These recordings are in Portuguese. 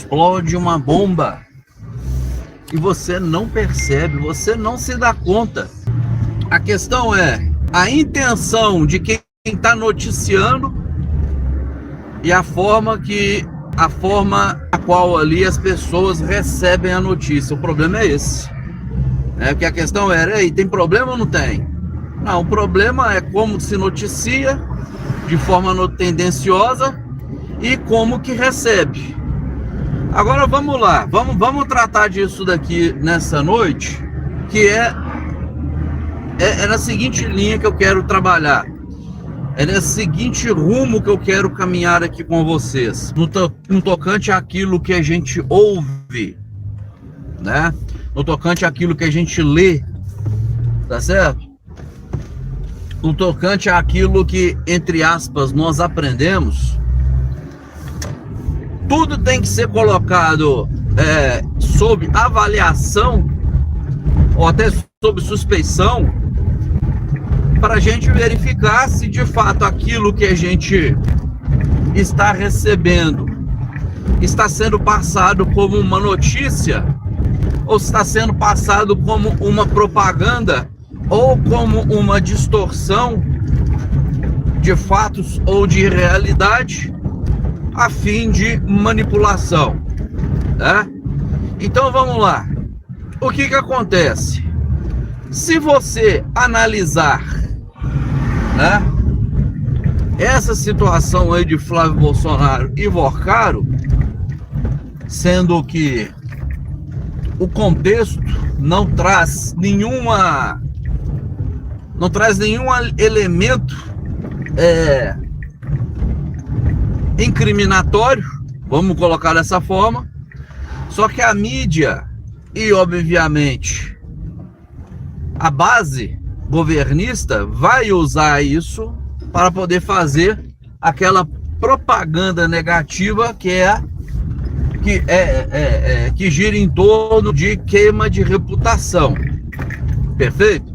explode uma bomba e você não percebe, você não se dá conta. A questão é a intenção de quem está noticiando e a forma a qual ali as pessoas recebem a notícia. O problema é esse. Porque a questão era, tem problema ou não tem? Não, o problema é como se noticia de forma tendenciosa e como que recebe. Agora vamos lá, vamos tratar disso daqui nessa noite, que é na seguinte linha que eu quero trabalhar. É nesse seguinte rumo que eu quero caminhar aqui com vocês, no tocante àquilo que a gente ouve, né? No tocante àquilo que a gente lê, tá certo? No tocante àquilo que, entre aspas, nós aprendemos, tudo tem que ser colocado sob avaliação ou até sob suspeição, para a gente verificar se de fato aquilo que a gente está recebendo está sendo passado como uma notícia ou está sendo passado como uma propaganda ou como uma distorção de fatos ou de realidade a fim de manipulação, né? Então vamos lá. O que acontece? Se você analisar, né, essa situação aí de Flávio Bolsonaro e Vorcaro, sendo que o contexto não traz nenhum elemento incriminatório, vamos colocar dessa forma, só que a mídia e obviamente a base governista vai usar isso para poder fazer aquela propaganda negativa que gira em torno de queima de reputação. Perfeito?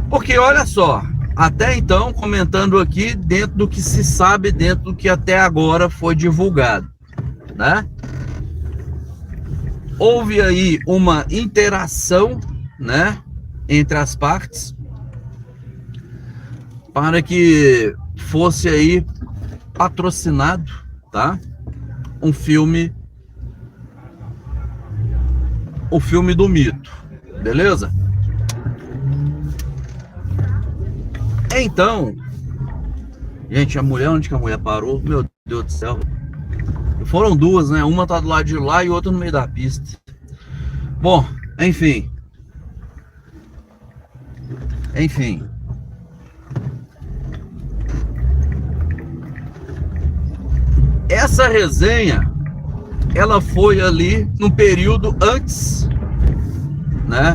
Porque olha só, até então, comentando aqui dentro do que se sabe, dentro do que até agora foi divulgado, né? Houve aí uma interação, né, entre as partes para que fosse aí patrocinado, tá? O filme do mito, beleza? Então, gente, a mulher, onde que a mulher parou? Meu Deus do céu. Foram duas, né? Uma tá do lado de lá e outra no meio da pista. Bom, enfim. Essa resenha, ela foi ali no período antes, né,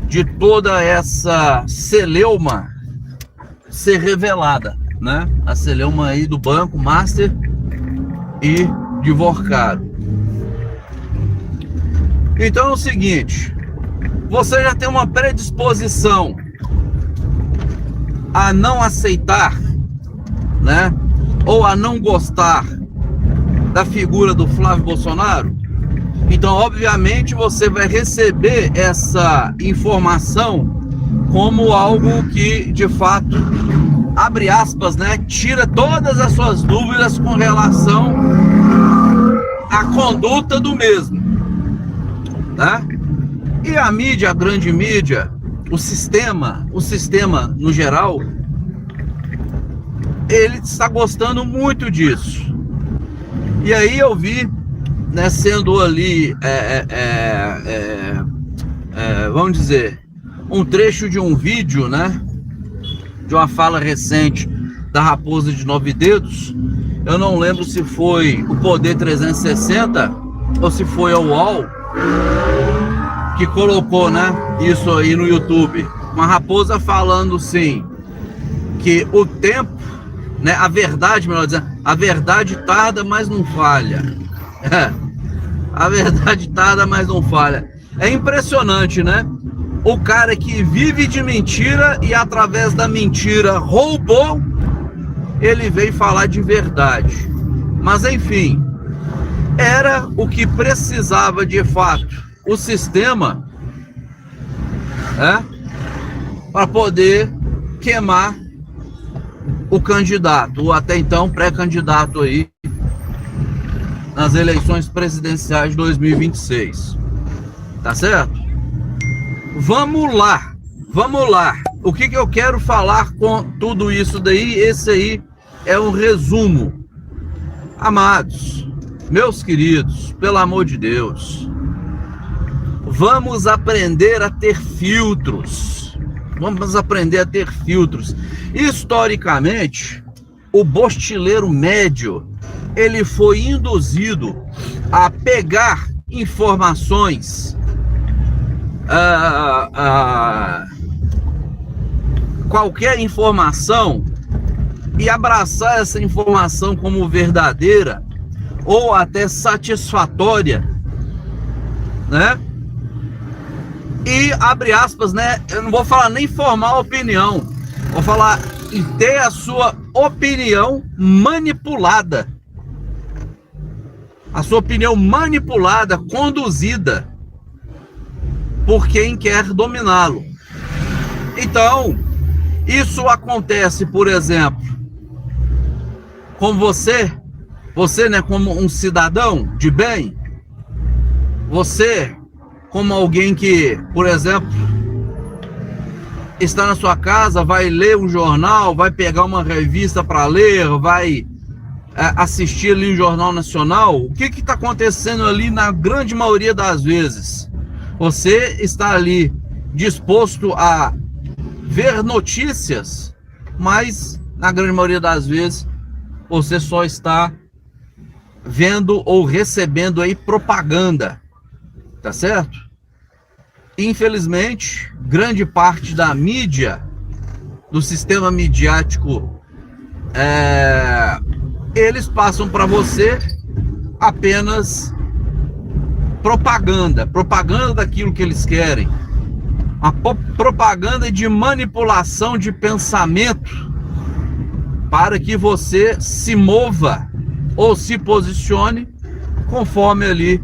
de toda essa celeuma ser revelada, né? A celeuma aí do Banco Master e de Vorcaro. Então é o seguinte, você já tem uma predisposição a não aceitar, né, ou a não gostar da figura do Flávio Bolsonaro, então obviamente você vai receber essa informação como algo que de fato, abre aspas, né, tira todas as suas dúvidas com relação à conduta do mesmo, tá? E a mídia, a grande mídia, o sistema no geral, ele está gostando muito disso. E aí eu vi, né, sendo ali, vamos dizer, um trecho de um vídeo, né, de uma fala recente da Raposa de 9 Dedos. Eu não lembro se foi o Poder 360 ou se foi a UOL que colocou, né, isso aí no YouTube. Uma raposa falando assim, que o tempo, né, a verdade, melhor dizendo, a verdade tarda, mas não falha. A verdade tarda, mas não falha. É impressionante, né? O cara que vive de mentira e através da mentira roubou, ele veio falar de verdade. Mas enfim, era o que precisava de fato o sistema para poder queimar o candidato, ou até então pré-candidato aí nas eleições presidenciais de 2026. Tá certo? Vamos lá. O que eu quero falar com tudo isso daí? Esse aí é um resumo. Amados, meus queridos, pelo amor de Deus, vamos aprender a ter filtros. Historicamente, o bostileiro médio, ele foi induzido a pegar informações, qualquer informação, e abraçar essa informação como verdadeira ou até satisfatória, né? E, abre aspas, né? Eu não vou falar nem formar opinião, vou falar e ter a sua opinião manipulada. A sua opinião manipulada, conduzida por quem quer dominá-lo. Então, isso acontece, por exemplo, com você, né, como um cidadão de bem, você, como alguém que, por exemplo, está na sua casa, vai ler um jornal, vai pegar uma revista para ler, vai assistir ali o Jornal Nacional. O que está acontecendo ali na grande maioria das vezes? Você está ali disposto a ver notícias, mas na grande maioria das vezes você só está vendo ou recebendo aí propaganda, tá certo? Infelizmente, grande parte da mídia, do sistema midiático, eles passam para você apenas propaganda daquilo que eles querem, uma propaganda de manipulação de pensamento para que você se mova ou se posicione conforme ali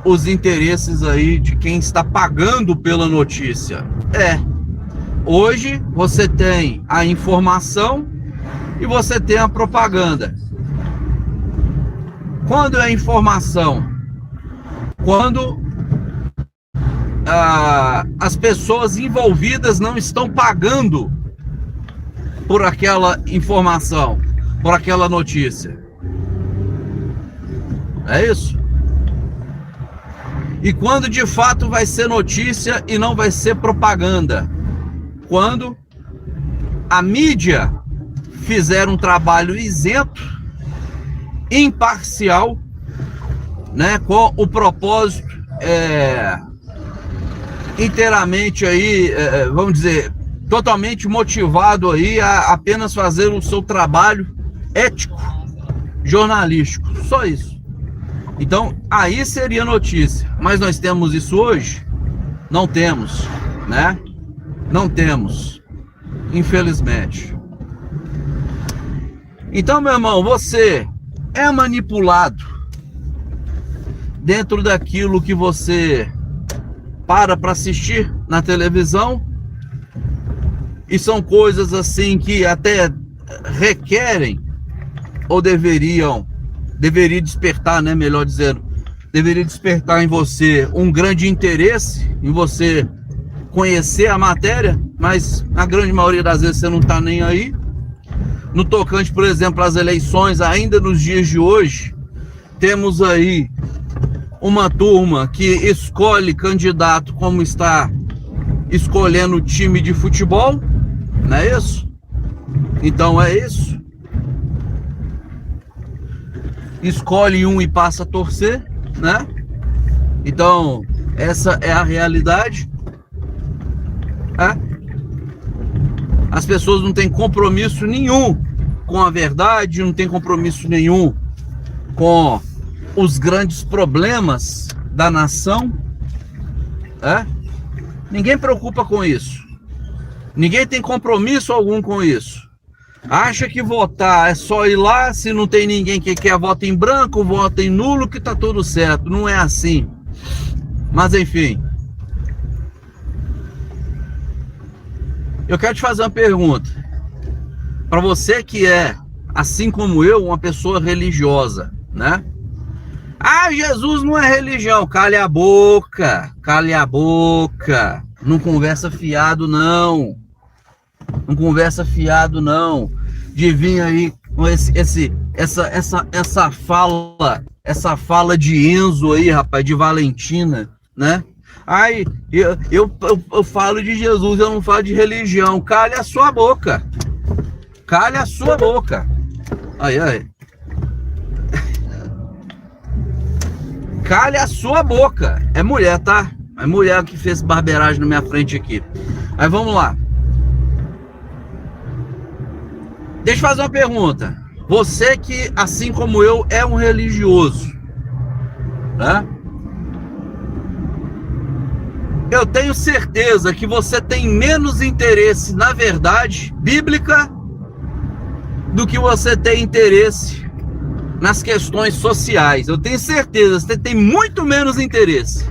os interesses aí de quem está pagando pela notícia. Hoje você tem a informação e você tem a propaganda. Quando é informação? Quando as pessoas envolvidas não estão pagando por aquela informação, por aquela notícia. É isso? E quando de fato vai ser notícia e não vai ser propaganda? Quando a mídia fizer um trabalho isento, imparcial, né, com o propósito inteiramente aí, vamos dizer, totalmente motivado aí a apenas fazer o seu trabalho ético, jornalístico, só isso. Então, aí seria notícia. Mas nós temos isso hoje? Não temos, né? Não temos, infelizmente. Então, meu irmão, você é manipulado dentro daquilo que você para assistir na televisão, e são coisas assim que até requerem ou deveria despertar, né, melhor dizendo, deveria despertar em você um grande interesse em você conhecer a matéria, mas na grande maioria das vezes você não está nem aí. No tocante, por exemplo, às eleições, ainda nos dias de hoje, temos aí uma turma que escolhe candidato como está escolhendo time de futebol, não é isso? Então é isso. Escolhe um e passa a torcer, né? Então, essa é a realidade. As pessoas não têm compromisso nenhum com a verdade, não têm compromisso nenhum com os grandes problemas da nação. Ninguém preocupa com isso. Ninguém tem compromisso algum com isso. Acha que votar é só ir lá, se não tem ninguém que quer, vota em branco, vota em nulo, que tá tudo certo. Não é assim. Mas enfim. Eu quero te fazer uma pergunta. Para você que é, assim como eu, uma pessoa religiosa, né? Ah, Jesus não é religião. Cale a boca. Cale a boca. Não conversa fiado, não. Não conversa fiado, não. De vir aí com essa fala de Enzo aí, rapaz, de Valentina, né? Ai, eu falo de Jesus, eu não falo de religião. Cale a sua boca. Cale a sua boca. Ai. Cale a sua boca. É mulher, tá? É mulher que fez barbeiragem na minha frente aqui. Aí vamos lá. Deixa eu fazer uma pergunta. Você que, assim como eu, é um religioso, né? Eu tenho certeza que você tem menos interesse na verdade bíblica do que você tem interesse nas questões sociais. Eu tenho certeza, você tem muito menos interesse.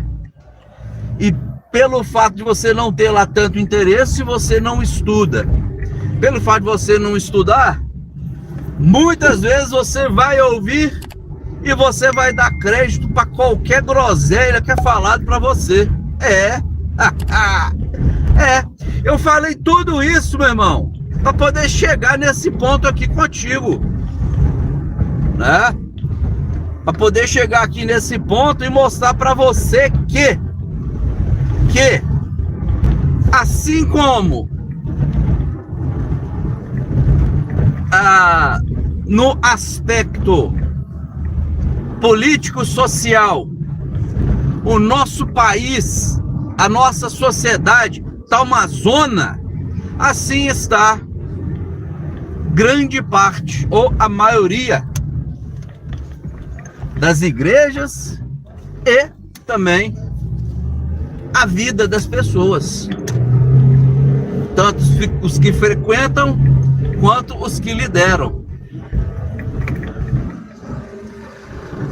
E pelo fato de você não ter lá tanto interesse, você não estuda. Pelo fato de você não estudar, muitas vezes você vai ouvir e você vai dar crédito para qualquer groselha que é falado para você. Eu falei tudo isso, meu irmão, para poder chegar nesse ponto aqui contigo, né? Para poder chegar aqui nesse ponto e mostrar para você que assim como no aspecto político-social, o nosso país, a nossa sociedade está uma zona, assim está grande parte, ou a maioria das igrejas e também a vida das pessoas, tanto os que frequentam quanto os que lideram.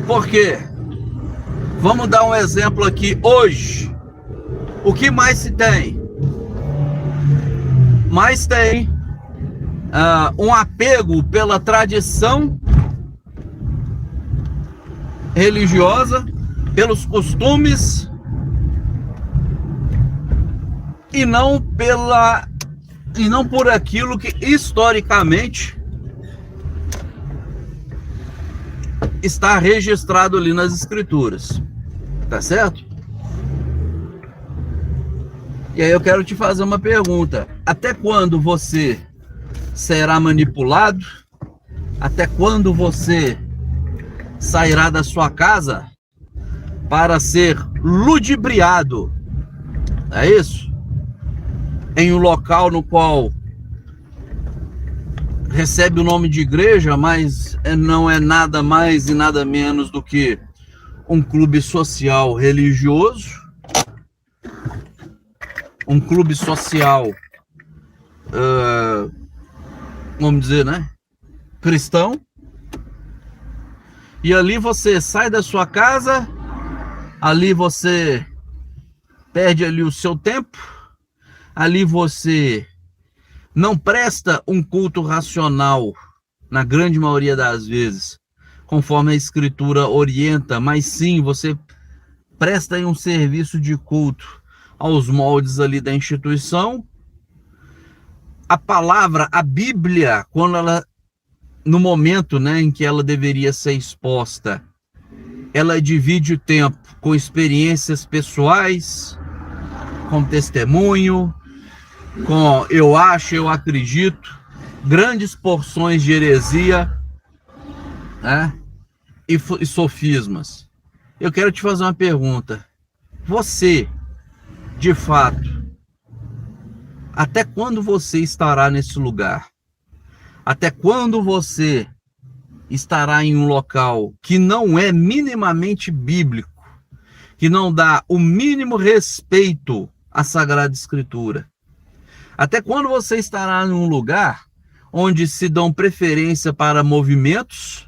Por quê? Vamos dar um exemplo aqui hoje. O que mais se tem? Mais tem um apego pela tradição religiosa, pelos costumes, e não por aquilo que historicamente está registrado ali nas escrituras. Tá certo? E aí eu quero te fazer uma pergunta. Até quando você será manipulado? Até quando você sairá da sua casa para ser ludibriado? É isso? Em um local no qual recebe o nome de igreja, mas não é nada mais e nada menos do que um clube social religioso, um clube social, vamos dizer, né, cristão. E ali você sai da sua casa, ali você perde ali o seu tempo, ali você não presta um culto racional, na grande maioria das vezes, conforme a escritura orienta, mas sim, você presta aí um serviço de culto aos moldes ali da instituição. A palavra, a Bíblia, quando ela, no momento, né, em que ela deveria ser exposta, ela divide o tempo com experiências pessoais, com testemunho, com eu acho, eu acredito, grandes porções de heresia, né, e sofismas. Eu quero te fazer uma pergunta. Você, de fato, até quando você estará nesse lugar? Até quando você estará em um local que não é minimamente bíblico, que não dá o mínimo respeito à Sagrada Escritura? Até quando você estará em um lugar onde se dão preferência para movimentos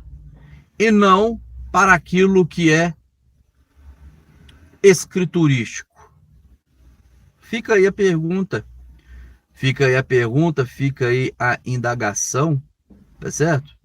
e não para aquilo que é escriturístico? Fica aí a pergunta, fica aí a indagação, tá certo?